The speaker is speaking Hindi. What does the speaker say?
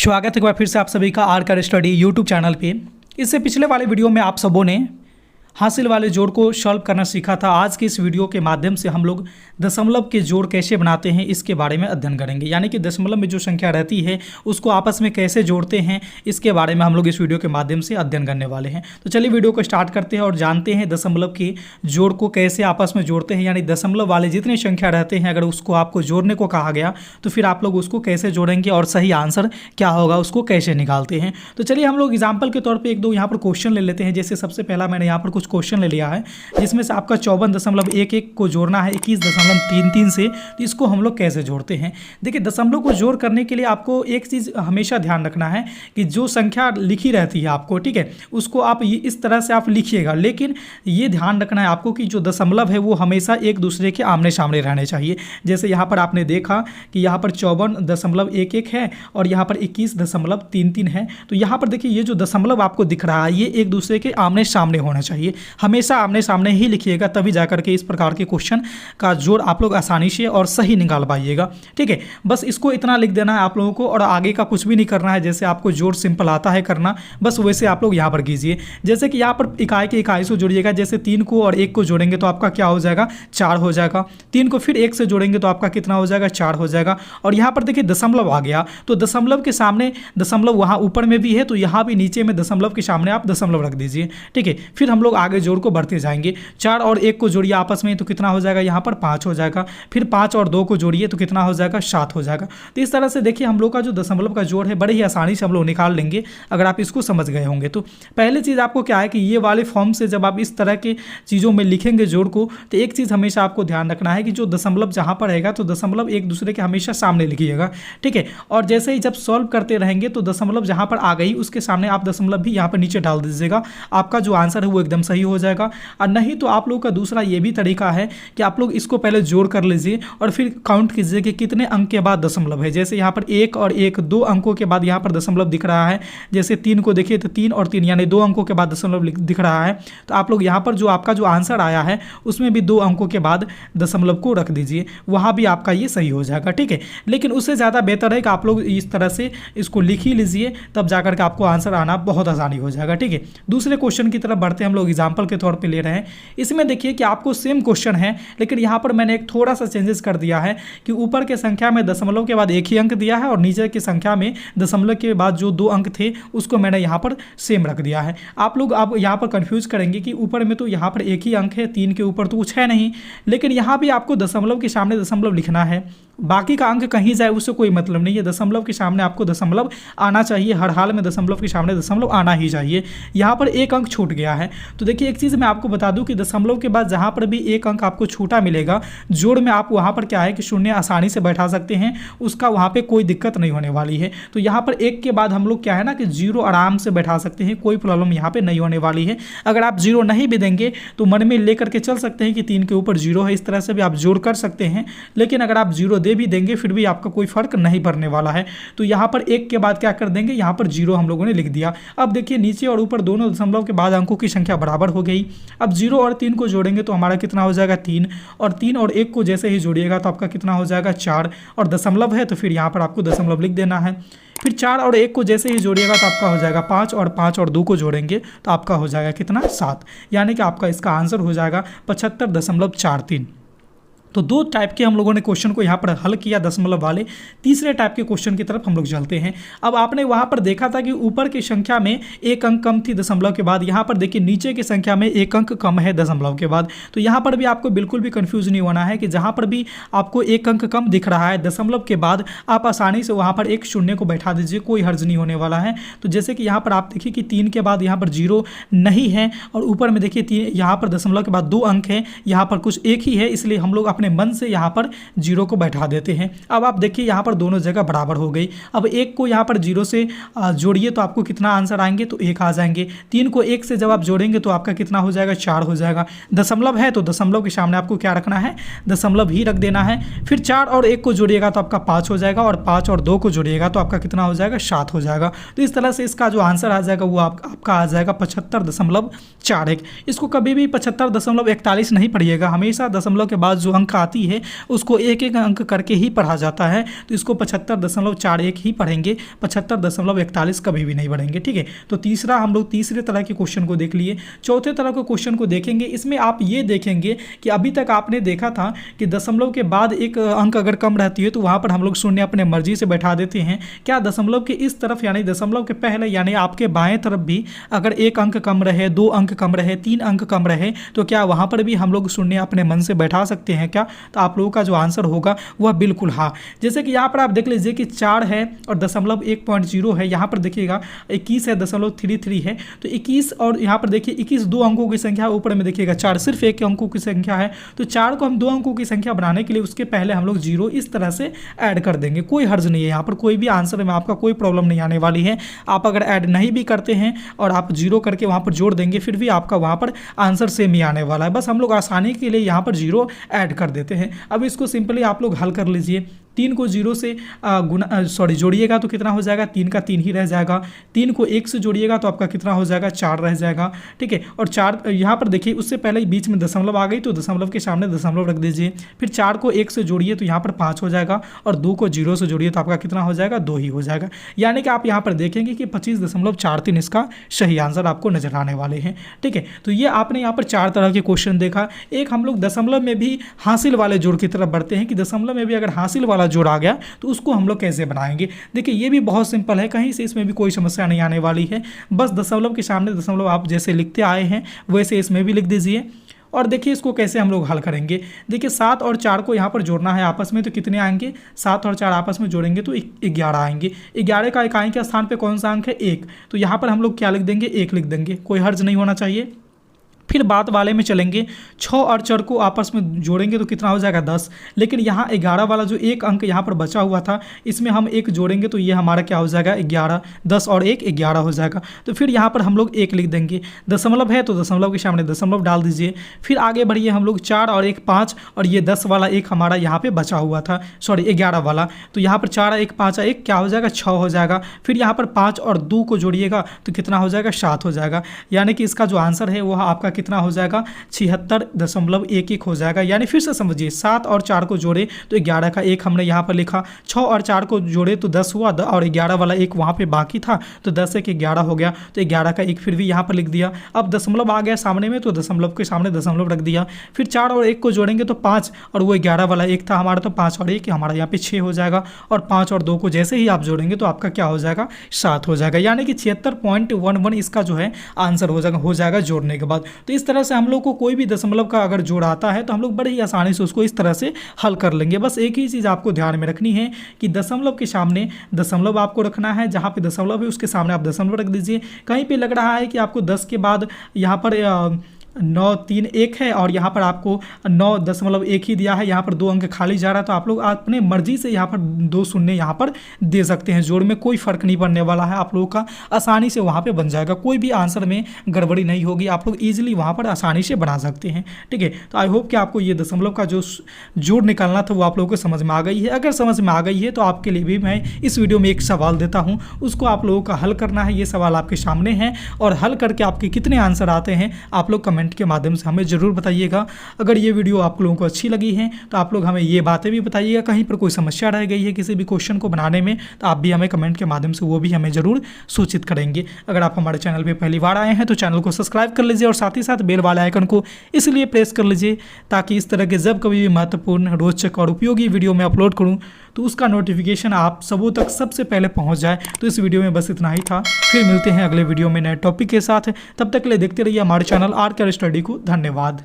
स्वागत है एक बार फिर से आप सभी का आर कर स्टडी यूट्यूब चैनल पे। इससे पिछले वाले वीडियो में आप सबों ने हासिल वाले जोड़ को सॉल्व करना सीखा था। आज के इस वीडियो के माध्यम से हम लोग दशमलव के जोड़ कैसे बनाते हैं इसके बारे में अध्ययन करेंगे, यानी कि दशमलव में जो संख्या रहती है उसको आपस में कैसे जोड़ते हैं इसके बारे में हम लोग इस वीडियो के माध्यम से अध्ययन करने वाले हैं। तो चलिए वीडियो को स्टार्ट करते हैं और जानते हैं दशमलव के जोड़ को कैसे आपस में जोड़ते हैं, यानी दशमलव वाले जितनी संख्या रहते हैं अगर उसको आपको जोड़ने को कहा गया तो फिर आप लोग उसको कैसे जोड़ेंगे और सही आंसर क्या होगा उसको कैसे निकालते हैं। तो चलिए हम लोग एग्जाम्पल के तौर पर एक दो यहाँ पर क्वेश्चन ले लेते हैं। जैसे सबसे पहला मैंने यहाँ पर कुछ क्वेश्चन ले लिया है जिसमें से आपका 54.11 को जोड़ना है 21.33 से। तो इसको हम लोग कैसे जोड़ते हैं, देखिए दशमलव को जोड़ करने के लिए आपको एक चीज़ हमेशा ध्यान रखना है कि जो संख्या लिखी रहती है आपको, ठीक है, उसको आप इस तरह से आप लिखिएगा, लेकिन ये ध्यान रखना है आपको कि जो दशमलव है वो हमेशा एक दूसरे के आमने सामने रहने चाहिए। जैसे यहाँ पर आपने देखा कि यहाँ पर 54.11 है और यहाँ पर 21.33 है। तो यहाँ पर देखिए ये जो दशमलव आपको दिख रहा है ये एक दूसरे के आमने सामने होना चाहिए, हमेशा आमने सामने ही लिखिएगा, तभी जाकर के इस प्रकार के क्वेश्चन का जोड़ आप लोग आसानी से और सही निकाल पाइएगा। ठीक है, बस इसको इतना लिख देना है आप लोगों को और आगे का कुछ भी नहीं करना है। जैसे आपको जोड़ सिंपल आता है करना, बस वैसे आप लोग यहाँ पर कीजिए। जैसे कि यहाँ पर इकाई के इकाई से जोड़िएगा, जैसे 3 को और 1 को जोड़ेंगे तो आपका क्या हो जाएगा 4 हो जाएगा। 3 को फिर 1 से जोड़ेंगे तो आपका कितना हो जाएगा 4 हो जाएगा। और यहाँ पर देखिए दशमलव आ गया तो दशमलव के सामने दशमलव वहाँ ऊपर में भी है तो यहाँ भी नीचे में दशमलव के सामने आप दशमलव रख दीजिए। ठीक है, फिर हम लोग आगे जोड़ को बढ़ते जाएंगे। 4 और 1 को जोड़िए आपस में तो कितना हो जाएगा यहाँ पर 5 हो जाएगा। फिर 5 और 2 को जोड़िए तो कितना हो जाएगा 7 हो जाएगा। तो इस तरह से देखिए हम लोग का जो दशमलव का जोड़ है बड़े ही आसानी से हम लोग निकाल लेंगे अगर आप इसको समझ गए होंगे। तो पहले चीज़ आपको क्या है कि ये वाले फॉर्म से जब आप इस तरह के चीज़ों में लिखेंगे जोड़ को तो एक चीज़ हमेशा आपको ध्यान रखना है कि जो दशमलव जहाँ पर रहेगा तो दशमलव एक दूसरे के हमेशा सामने लिखिएगा। ठीक है, और जैसे ही जब सॉल्व करते रहेंगे तो दशमलव जहाँ पर आ गई उसके सामने आप दशमलव भी यहाँ पर नीचे डाल दीजिएगा, आपका जो आंसर है वो एकदम सही हो जाएगा। और नहीं तो आप लोग का दूसरा ये भी तरीका है कि आप लोग इसको पहले जोड़ कर लीजिए और फिर काउंट कीजिए कि कितने अंक के बाद दशमलव है। जैसे यहाँ पर 1 और 1 2 अंकों के बाद यहाँ पर दशमलव दिख रहा है। जैसे 3 को देखिए तो 3 और 3 यानी 2 अंकों के बाद दशमलव दिख रहा है। तो आप लोग यहाँ पर जो आपका जो आंसर आया है उसमें भी 2 अंकों के बाद दशमलव को रख दीजिए, वहाँ भी आपका ये सही हो जाएगा। ठीक है, लेकिन उससे ज़्यादा बेहतर है कि आप लोग इस तरह से इसको लिख ही लीजिए, तब जाकर के आपको आंसर आना बहुत आसानी हो जाएगा। ठीक है, दूसरे क्वेश्चन की तरफ बढ़ते हैं, हम लोग एग्जाम्पल के तौर पर ले रहे हैं। इसमें देखिए कि आपको सेम क्वेश्चन है लेकिन यहाँ पर मैंने एक थोड़ा सा चेंजेस कर दिया है कि ऊपर के संख्या में दशमलव के बाद एक ही अंक दिया है और नीचे की संख्या में दशमलव के बाद जो 2 अंक थे उसको मैंने यहाँ पर सेम रख दिया है। आप लोग आप यहाँ पर कंफ्यूज करेंगे कि ऊपर में तो यहाँ पर एक ही अंक है, 3 के ऊपर तो कुछ है नहीं, लेकिन यहाँ भी आपको दशमलव के सामने दशमलव लिखना है। बाकी का अंक कहीं जाए उससे कोई मतलब नहीं है, दशमलव के सामने आपको दशमलव आना चाहिए, हर हाल में दशमलव के सामने दशमलव आना ही चाहिए। यहाँ पर एक अंक छूट गया है तो देखिए एक चीज़ मैं आपको बता दूं कि दशमलव के बाद जहाँ पर भी एक अंक आपको छूटा मिलेगा जोड़ में आप वहाँ पर क्या है कि शून्य आसानी से बैठा सकते हैं, उसका वहाँ पे कोई दिक्कत नहीं होने वाली है। तो यहाँ पर 1 के बाद हम लोग क्या है ना कि 0 आराम से बैठा सकते हैं, कोई प्रॉब्लम यहाँ पे नहीं होने वाली है। अगर आप 0 नहीं भी देंगे तो मन में लेकर के चल सकते हैं कि 3 के ऊपर 0 है, इस तरह से भी आप जोड़ कर सकते हैं, लेकिन अगर आप 0 दे भी देंगे फिर भी आपका कोई फर्क नहीं पड़ने वाला है। तो यहाँ पर 1 के बाद क्या कर देंगे, यहाँ पर 0 हम लोगों ने लिख दिया। अब देखिए नीचे और ऊपर दोनों दशमलव के बाद अंकों की संख्या बराबर हो गई। अब 0 और 3 को जोड़ेंगे तो हमारा कितना हो जाएगा 3, और 3 और 1 को जैसे ही जोड़िएगा तो आपका कितना हो जाएगा 4, और दशमलव है तो फिर यहाँ पर आपको दशमलव लिख देना है। फिर 4 और 1 को जैसे ही जोड़िएगा तो आपका हो जाएगा 5, और 5 और 2 को जोड़ेंगे तो आपका हो जाएगा कितना 7, यानी कि आपका इसका आंसर हो जाएगा 75.43। तो 2 टाइप के हम लोगों ने क्वेश्चन को यहाँ पर हल किया दशमलव वाले। तीसरे टाइप के क्वेश्चन की तरफ हम लोग चलते हैं। अब आपने वहाँ पर देखा था कि ऊपर की संख्या में एक अंक कम थी दशमलव के बाद, यहाँ पर देखिए नीचे की संख्या में एक अंक कम है दशमलव के बाद। तो यहाँ पर भी आपको बिल्कुल भी कन्फ्यूज नहीं होना है कि जहाँ पर भी आपको एक अंक कम दिख रहा है दशमलव के बाद आप आसानी से वहाँ पर एक शून्य को बैठा दीजिए, कोई हर्ज नहीं होने वाला है। तो जैसे कि यहाँ पर आप देखिए कि 3 के बाद यहाँ पर 0 नहीं है और ऊपर में देखिए यहाँ पर दशमलव के बाद 2 अंक है, यहाँ पर कुछ एक ही है, इसलिए हम लोग अपने मन से यहाँ पर 0 को बैठा देते हैं। अब आप देखिए यहाँ पर दोनों जगह बराबर हो गई। अब 1 को यहाँ पर 0 से जोड़िए तो आपको कितना आंसर आएंगे तो 1 आ जाएंगे। 3 को 1 से जब आप जोड़ेंगे तो आपका कितना हो जाएगा 4 हो जाएगा। दशमलव है तो दशमलव के सामने आपको क्या रखना है, दशमलव ही रख देना है। फिर 4 और 1 को जोड़िएगा तो आपका 5 हो जाएगा, और 5 और 2 को जोड़िएगा तो आपका कितना हो जाएगा 7 हो जाएगा। तो इस तरह से इसका जो आंसर आ जाएगा वो आपका आ जाएगा 75.41। इसको कभी भी 75.41 नहीं पढ़िएगा, हमेशा दशमलव के बाद जो अंक अंक आती है उसको एक एक अंक करके ही पढ़ा जाता है। तो इसको 75.41 ही पढ़ेंगे, 75.41 कभी भी नहीं पढ़ेंगे, ठीक है। तो तीसरा हम लोग तीसरे तरह के क्वेश्चन को देख लिए। चौथे तरह के क्वेश्चन को देखेंगे। इसमें आप ये देखेंगे कि अभी तक आपने देखा था कि दशमलव के बाद एक अंक अगर कम रहती है तो वहाँ पर हम लोग शून्य अपने मर्जी से बैठा देते हैं। क्या दशमलव के इस तरफ यानी दशमलव के पहले यानी आपके बाएं तरफ भी अगर एक अंक कम रहे, 2 अंक कम रहे, 3 अंक कम रहे तो क्या वहाँ पर भी हम लोग शून्य अपने मन से बैठा सकते हैं क्या? तो आप लोगों का जो आंसर होगा वह बिल्कुल हाँ। जैसे कि यहाँ पर आप देख लीजिए कि 4 है और दशमलव 1.0 है, यहाँ पर देखिएगा 21 है, दशमलव 33 है। तो 21 और यहाँ पर देखिए 21 2 अंकों की संख्या, ऊपर में देखिएगा 4 सिर्फ 1 अंकों की संख्या है। तो 4 को हम 2 अंकों की संख्या बनाने के लिए उसके पहले हम लोग 0 इस तरह से ऐड कर देंगे। कोई हर्ज नहीं है, यहाँ पर कोई भी आंसर में आपका कोई प्रॉब्लम नहीं आने वाली है। आप अगर ऐड नहीं भी करते हैं और आप 0 करके वहाँ पर जोड़ देंगे फिर भी आपका वहाँ पर आंसर सेम ही आने वाला है। बस हम लोग आसानी के लिए यहाँ पर 0 ऐड कर देते हैं। अब इसको सिंपली आप लोग हल कर लीजिए। 3 को 0 से जोड़िएगा तो कितना हो जाएगा? 3 का 3 ही रह जाएगा। 3 को 1 से जोड़िएगा तो आपका कितना हो जाएगा? 4 रह जाएगा, ठीक है। और 4 यहाँ पर देखिए उससे पहले बीच में दशमलव आ गई तो दशमलव के सामने दशमलव रख दीजिए। फिर 4 को 1 से जोड़िए तो यहाँ पर 5 हो जाएगा और 2 को 0 से जोड़िए तो आपका कितना हो जाएगा? 2 ही हो जाएगा। यानी कि आप यहाँ पर देखेंगे कि 25.43 इसका सही आंसर आपको नजर आने वाले हैं, ठीक है। तो ये आपने यहाँ पर 4 तरह के क्वेश्चन देखा। एक हम लोग दशमलव में भी हासिल वाले जोड़ की तरफ बढ़ते हैं कि दशमलव में भी अगर हासिल वाला जोड़ आ गया तो उसको हम लोग कैसे बनाएंगे। देखिए ये भी बहुत सिंपल है, कहीं से इसमें भी कोई समस्या नहीं आने वाली है। बस दशमलव के सामने दशमलव आप जैसे लिखते आए हैं वैसे इसमें भी लिख दीजिए। और देखिए इसको कैसे हम लोग हल करेंगे। देखिए 7 और 4 को यहाँ पर जोड़ना है आपस में तो कितने आएंगे? 7 और 4 आपस में जोड़ेंगे तो 11 आएंगे। 11 का इकाई के स्थान पे कौन सा अंक है? 1। तो यहाँ पर हम लोग क्या लिख देंगे? 1 लिख देंगे, कोई हर्ज नहीं होना चाहिए। फिर बाद वाले में चलेंगे, 6 और 4 को आपस में जोड़ेंगे तो कितना हो जाएगा? 10। लेकिन यहाँ 11 वाला जो एक अंक यहाँ पर बचा हुआ था इसमें हम 1 जोड़ेंगे तो ये हमारा क्या हो जाएगा? 11। 10 और 1 11 हो जाएगा। तो फिर यहाँ पर हम लोग 1 लिख देंगे। दशमलव है तो दशमलव के सामने दशमलव डाल दीजिए। फिर आगे बढ़िए हम लोग 4 और 1 5 और ये 10 वाला एक हमारा यहाँ पर बचा हुआ था, सॉरी 11 वाला। तो यहाँ पर 4 1 5 1 क्या हो जाएगा? 6 हो जाएगा। फिर यहाँ पर 5 और 2 को जोड़िएगा तो कितना हो जाएगा? 7 हो जाएगा। यानी कि इसका जो आंसर है वह आपका कितना हो जाएगा? 76.11 हो जाएगा। यानी फिर से समझिए 7 और 4 को जोड़े तो 11 का 1 हमने यहाँ पर लिखा, 6 और 4 को जोड़े तो 10 हुआ और 11 वाला एक वहाँ पे बाकी था तो 10 1 11 हो गया। तो 11 का 1 फिर भी यहाँ पर लिख दिया। अब दशमलव आ गया सामने में तो दशमलव के सामने दशमलव रख दिया। फिर 4 और 1 को जोड़ेंगे तो 5 और वो 11 वाला एक था हमारा तो 5 और 1 हमारा यहाँ पे 6 हो जाएगा। और 5 और 2 को जैसे ही आप जोड़ेंगे तो आपका क्या हो जाएगा? 7 हो जाएगा। यानी कि 76.11 इसका जो है आंसर हो जाएगा जोड़ने के बाद। तो इस तरह से हम लोग को कोई भी दशमलव का अगर जोड़ आता है तो हम लोग बड़े ही आसानी से उसको इस तरह से हल कर लेंगे। बस एक ही चीज़ आपको ध्यान में रखनी है कि दशमलव के सामने दशमलव आपको रखना है, जहाँ पे दशमलव है उसके सामने आप दशमलव रख दीजिए। कहीं पे लग रहा है कि आपको 10 के बाद यहाँ पर 9 3 1 है और यहाँ पर आपको 9.1 ही दिया है, यहाँ पर 2 अंक खाली जा रहा है तो आप लोग अपने मर्जी से यहाँ पर 2 शून्य यहाँ पर दे सकते हैं। जोड़ में कोई फर्क नहीं पड़ने वाला है, आप लोगों का आसानी से वहाँ पे बन जाएगा। कोई भी आंसर में गड़बड़ी नहीं होगी, आप लोग ईजिली वहाँ पर आसानी से बना सकते हैं, ठीक है। तो आई होप कि आपको ये दशमलव का जो जोड़ निकालना था वो आप लोगों को समझ में आ गई है। अगर समझ में आ गई है तो आपके लिए भी मैं इस वीडियो में एक सवाल देता हूँ, उसको आप लोगों का हल करना है। ये सवाल आपके सामने है और हल करके आपके कितने आंसर आते हैं आप लोग कमेंट के माध्यम से हमें ज़रूर बताइएगा। अगर ये वीडियो आप लोगों को अच्छी लगी है तो आप लोग हमें ये बातें भी बताइएगा। कहीं पर कोई समस्या रह गई है किसी भी क्वेश्चन को बनाने में तो आप भी हमें कमेंट के माध्यम से वो भी हमें ज़रूर सूचित करेंगे। अगर आप हमारे चैनल पर पहली बार आए हैं तो चैनल को सब्सक्राइब कर लीजिए और साथ ही साथ बेल वाले आइकन को इसलिए प्रेस कर लीजिए ताकि इस तरह के जब कभी भी महत्वपूर्ण, रोचक और उपयोगी वीडियो मैं अपलोड करूँ तो उसका नोटिफिकेशन आप सबों तक सबसे पहले पहुंच जाए। तो इस वीडियो में बस इतना ही था, फिर मिलते हैं अगले वीडियो में नए टॉपिक के साथ। तब तक के लिए देखते रहिए हमारे चैनल आर के स्टडी को। धन्यवाद।